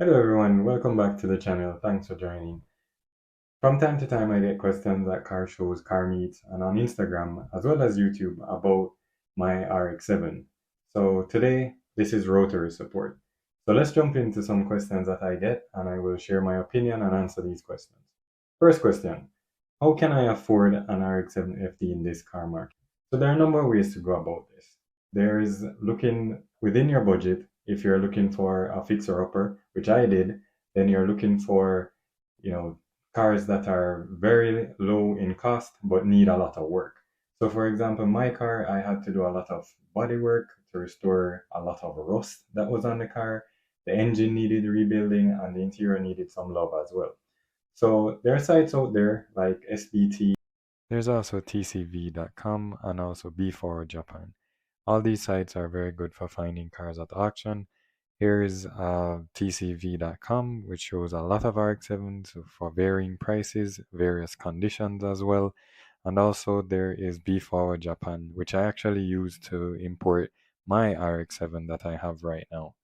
Hello everyone, welcome back to the channel. Thanks for joining. From time to time I get questions at car shows, car meets, and on Instagram as well as YouTube about my RX7. So today this is rotary support. So let's jump into some questions that I get and I will share my opinion and answer these questions. First question, how can I afford an RX7 FD in this car market? So there are a number of ways to go about this. There is looking within your budget. If you're looking for a fixer upper, which I did, then you're looking for, you know, cars that are very low in cost but need a lot of work. So for example, my car, I had to do a lot of body work to restore a lot of rust that was on the car. The engine needed rebuilding and the interior needed some love as well. So there are sites out there like SBT. There's also TCV.com and also B4 Japan. All these sites are very good for finding cars at auction. Here is TCV.com, which shows a lot of RX-7s for varying prices, various conditions as well. And also there is B4 Japan, which I actually use to import my RX-7 that I have right now.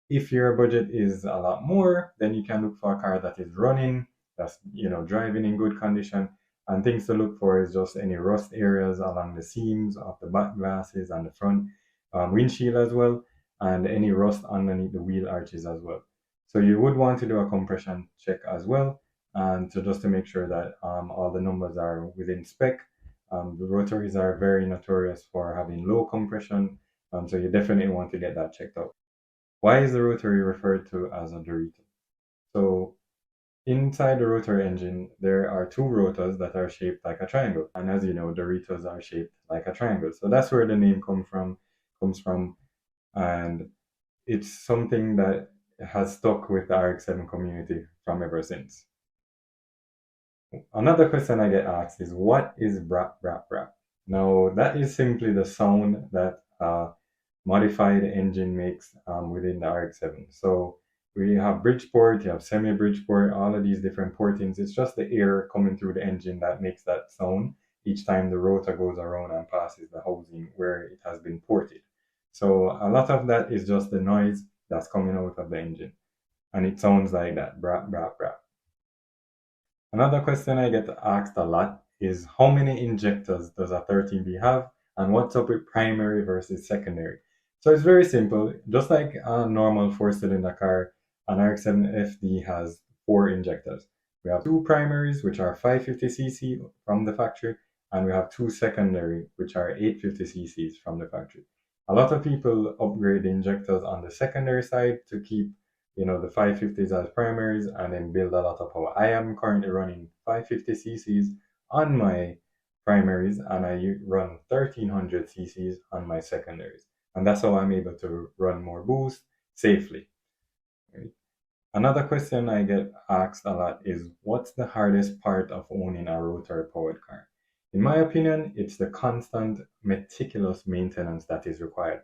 If your budget is a lot more, then you can look for a car that is running, that's driving in good condition. And things to look for is just any rust areas along the seams of the back glasses and the front windshield as well, and any rust underneath the wheel arches as well. So you would want to do a compression check as well, and so just to make sure that all the numbers are within spec. The rotaries are very notorious for having low compression, so you definitely want to get that checked out. Why is the rotary referred to as a Dorito? So inside the rotary engine, there are two rotors that are shaped like a triangle. And as you know, Doritos are shaped like a triangle. So that's where the name comes from. And it's something that has stuck with the RX7 community from ever since. Another question I get asked is, what is brap brap brap? Now, that is simply the sound that modified engine makes within the RX7. So we have Bridgeport, you have semi-Bridgeport, all of these different portings. It's just the air coming through the engine that makes that sound each time the rotor goes around and passes the housing where it has been ported. So a lot of that is just the noise that's coming out of the engine. And it sounds like that, brap, brap, brap. Another question I get asked a lot is, how many injectors does a 13B have, and what's up with primary versus secondary? So it's very simple. Just like a normal four-cylinder car, an RX7 FD has four injectors. We have two primaries, which are 550cc from the factory, and we have two secondary, which are 850cc's from the factory. A lot of people upgrade the injectors on the secondary side to keep the 550s as primaries and then build a lot of power. I am currently running 550cc's on my primaries and I run 1300cc's on my secondaries. And that's how I'm able to run more boost safely. Right? Another question I get asked a lot is, what's the hardest part of owning a rotary powered car? In my opinion, it's the constant, meticulous maintenance that is required.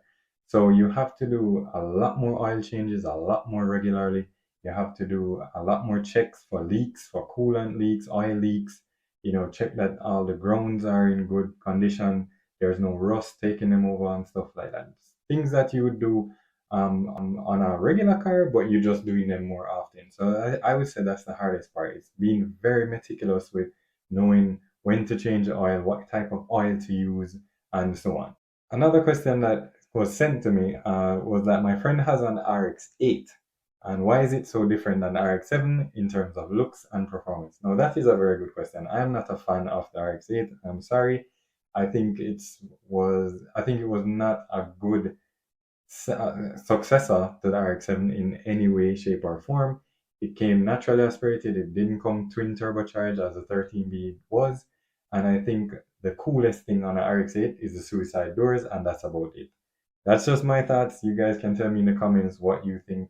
So you have to do a lot more oil changes, a lot more regularly. You have to do a lot more checks for leaks, for coolant leaks, oil leaks. Check that all the grounds are in good condition. There's no rust taking them over and stuff like that. Things that you would do on a regular car, but you're just doing them more often. So I would say that's the hardest part. It's being very meticulous with knowing when to change the oil, what type of oil to use, and so on. Another question that was sent to me was that my friend has an RX8, and why is it so different than the RX7 in terms of looks and performance? Now, that is a very good question. I am not a fan of the RX8. I'm sorry. I think it was not a good successor to the RX7 in any way, shape, or form. It came naturally aspirated. It didn't come twin turbocharged as the 13B was. And I think the coolest thing on the RX8 is the suicide doors, and that's about it. That's just my thoughts. You guys can tell me in the comments what you think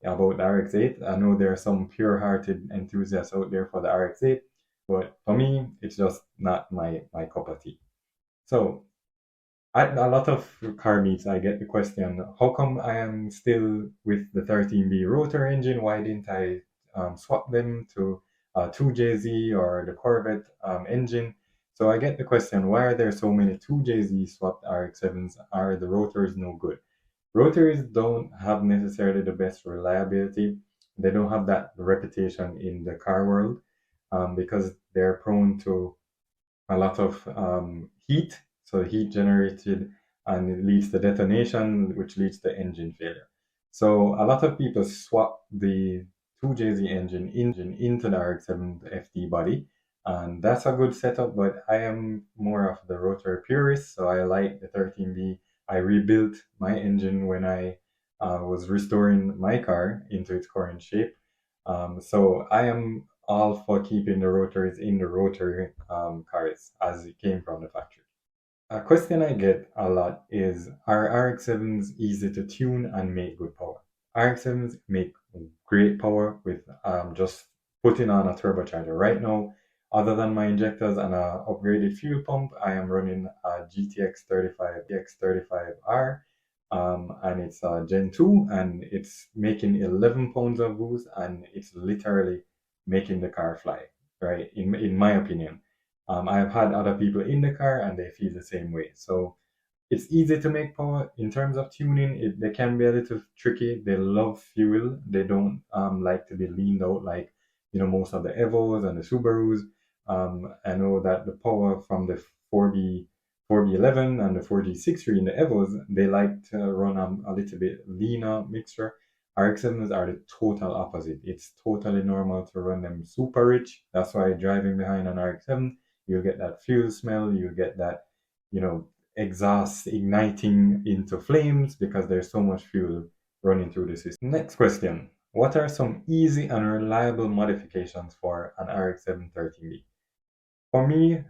about the RX8. I know there are some pure-hearted enthusiasts out there for the RX8, but for me, it's just not my cup of tea. So a lot of car meets, I get the question, how come I am still with the 13B rotor engine? Why didn't I swap them to 2JZ or the Corvette engine? So I get the question, why are there so many 2JZ swapped RX7s? Are the rotors no good? Rotaries don't have necessarily the best reliability. They don't have that reputation in the car world because they're prone to a lot of heat. So heat generated and it leads to detonation, which leads to engine failure. So a lot of people swap the 2JZ engine into the RX7 FD body, and that's a good setup. But I am more of the rotor purist, so I like the 13B. I rebuilt my engine when I was restoring my car into its current shape. So I am all for keeping the rotaries in the rotary cars as it came from the factory. A question I get a lot is, are RX7s easy to tune and make good power? RX7s make great power with just putting on a turbocharger. Right now, other than my injectors and a upgraded fuel pump, I am running a GTX 35R, and it's a Gen 2, and it's making 11 pounds of boost, and it's literally making the car fly, right? In my opinion. I've had other people in the car and they feel the same way. So it's easy to make power. In terms of tuning, they can be a little tricky. They love fuel. They don't like to be leaned out like most of the Evos and the Subarus. I know that the power from the 4B11 and the 4G63 in the Evos, they like to run a little bit leaner mixture. RX7s are the total opposite. It's totally normal to run them super rich. That's why driving behind an RX7, you'll get that fuel smell. You get that, exhaust igniting into flames because there's so much fuel running through the system. Next question. What are some easy and reliable modifications for an RX-7 13B? For me,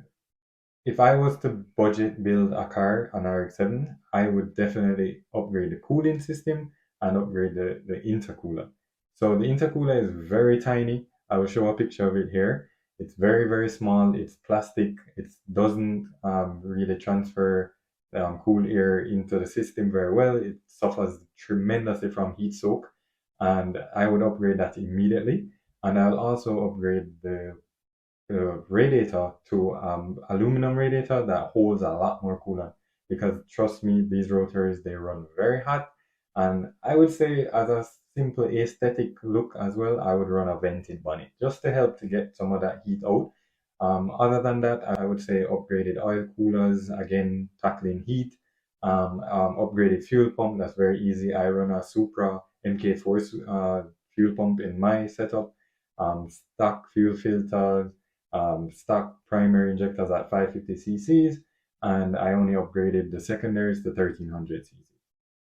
if I was to budget build a car, an RX-7, I would definitely upgrade the cooling system and upgrade the intercooler. So the intercooler is very tiny. I will show a picture of it here. It's very, very small. It's plastic. It doesn't really transfer cool air into the system very well. It suffers tremendously from heat soak. And I would upgrade that immediately. And I'll also upgrade the radiator to aluminum radiator that holds a lot more coolant, because trust me, these rotors, they run very hot. And I would say, as a simple aesthetic look as well, I would run a vented bonnet just to help to get some of that heat out. Other than that, I would say upgraded oil coolers, again tackling heat. Upgraded fuel pump, that's very easy. I run a Supra MK4 fuel pump in my setup. Stock fuel filters, stock primary injectors at 550 cc's, and I only upgraded the secondaries to 1300 cc.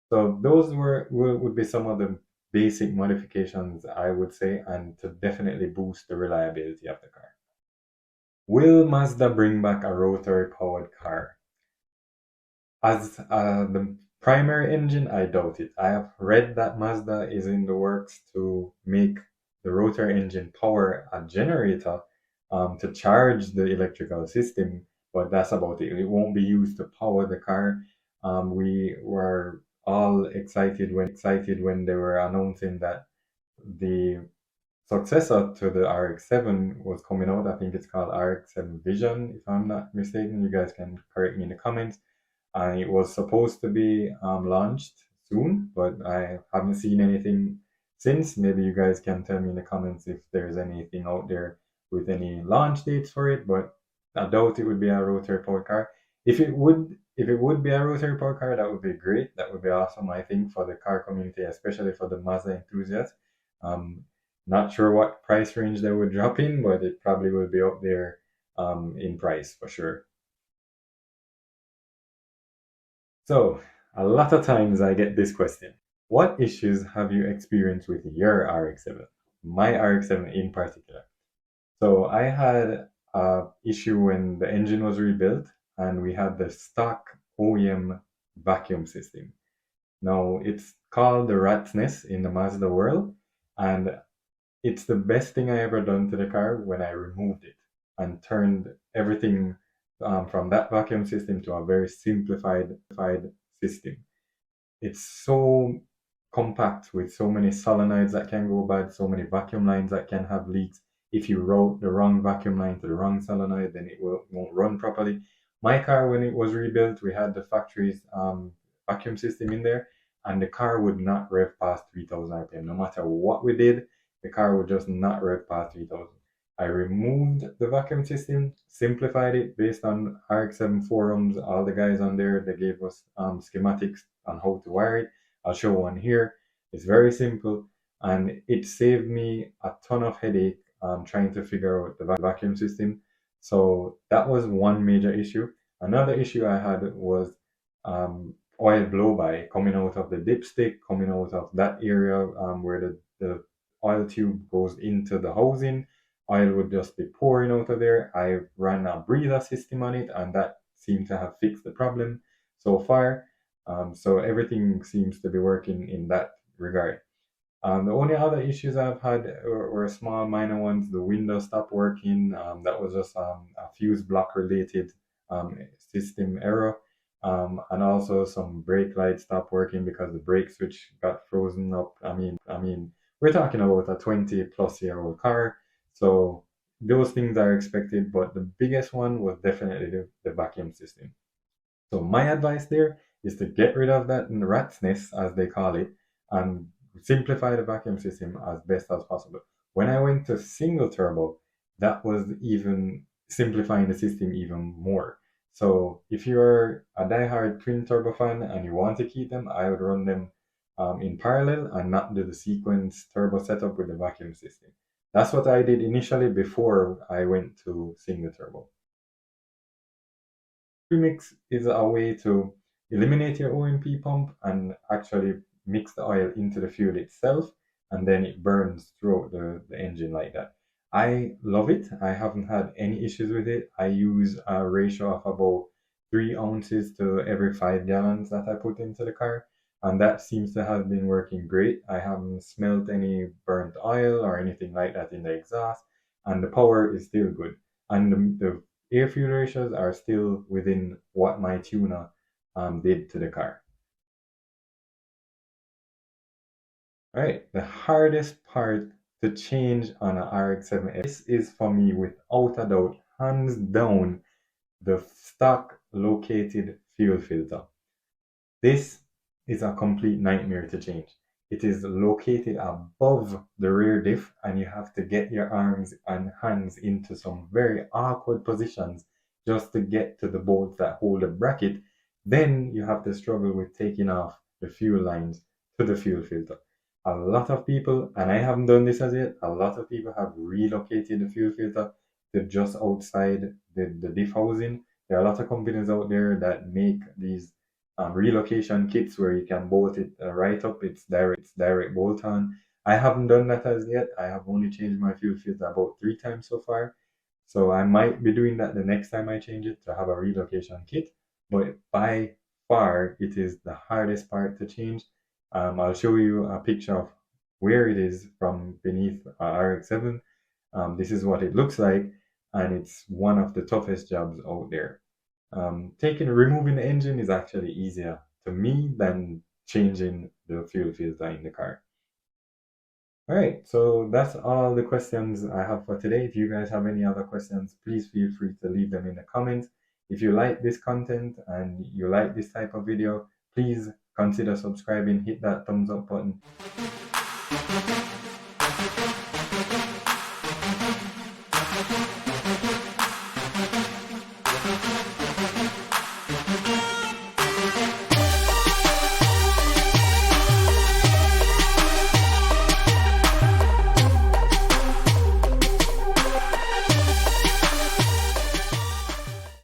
So those would be some of the basic modifications I would say, and to definitely boost the reliability of the car. Will Mazda bring back a rotary powered car? As the primary engine, I doubt it. I have read that Mazda is in the works to make the rotary engine power a generator to charge the electrical system, but that's about it. It won't be used to power the car. We were all excited when they were announcing that the successor to the RX7 was coming out. I think it's called RX7 Vision, if I'm not mistaken. You guys can correct me in the comments. And it was supposed to be launched soon, but I haven't seen anything since. Maybe you guys can tell me in the comments if there's anything out there with any launch dates for it, but I doubt it would be a rotary powered car. If it would be a rotary powered car, that would be great. That would be awesome, I think, for the car community, especially for the Mazda enthusiasts. Um, Not sure what price range they would drop in, but it probably will be up there in price for sure. So, a lot of times I get this question. What issues have you experienced with your RX7? My RX7 in particular. So, I had a issue when the engine was rebuilt and we had the stock OEM vacuum system. Now, it's called the rat's nest in the Mazda world, and it's the best thing I ever done to the car when I removed it and turned everything from that vacuum system to a very simplified system. It's so compact with so many solenoids that can go bad, so many vacuum lines that can have leaks. if you route the wrong vacuum line to the wrong solenoid, then it won't run properly. My car, when it was rebuilt, we had the factory's vacuum system in there, and the car would not rev past 3,000 RPM. No matter what we did, the car would just not rev past 3,000. I removed the vacuum system, simplified it based on RX7 forums. All the guys on there, they gave us schematics on how to wire it. I'll show one here. It's very simple, and it saved me a ton of headache trying to figure out the vacuum system. So that was one major issue. Another issue I had was oil blow by coming out of the dipstick, coming out of that area where the oil tube goes into the housing. Oil would just be pouring out of there. I ran a breather system on it, and that seemed to have fixed the problem so far. So everything seems to be working in that regard. The only other issues I've had were small, minor ones. The window stopped working. That was just a fuse block related system error. And also some brake lights stopped working because the brake switch got frozen up. I mean, we're talking about a 20-plus-year-old car, so those things are expected. But the biggest one was definitely the vacuum system. So my advice there is to get rid of that rat's nest, as they call it, and simplify the vacuum system as best as possible. When I went to single turbo, that was even simplifying the system even more. So if you're a diehard twin turbo fan and you want to keep them, I would run them in parallel and not do the sequence turbo setup with the vacuum system. That's what I did initially before I went to single turbo. Premix is a way to eliminate your OMP pump and actually mix the oil into the fuel itself, and then it burns throughout the engine like that. I love it. I haven't had any issues with it. I use a ratio of about 3 ounces to every 5 gallons that I put into the car, and that seems to have been working great. I haven't smelled any burnt oil or anything like that in the exhaust, and the power is still good. And the air fuel ratios are still within what my tuner did to the car. All right, the hardest part to change on a RX7 FD, this is for me without a doubt, hands down, the stock located fuel filter. This is a complete nightmare to change. It is located above the rear diff, and you have to get your arms and hands into some very awkward positions just to get to the bolts that hold the bracket. Then you have to struggle with taking off the fuel lines to the fuel filter. A lot of people, and I haven't done this as yet, a lot of people have relocated the fuel filter to just outside the diff housing. There are a lot of companies out there that make these relocation kits where you can bolt it right up. It's direct bolt on. I haven't done that as yet. I have only changed my fuel filter about 3 times so far. So I might be doing that the next time I change it, to have a relocation kit. But by far, it is the hardest part to change. I'll show you a picture of where it is from beneath RX7. This is what it looks like, and it's one of the toughest jobs out there. Removing the engine is actually easier to me than changing the fuel filter in the car. All right, so that's all the questions I have for today. If you guys have any other questions, please feel free to leave them in the comments. If you like this content and you like this type of video, please consider subscribing, hit that thumbs up button.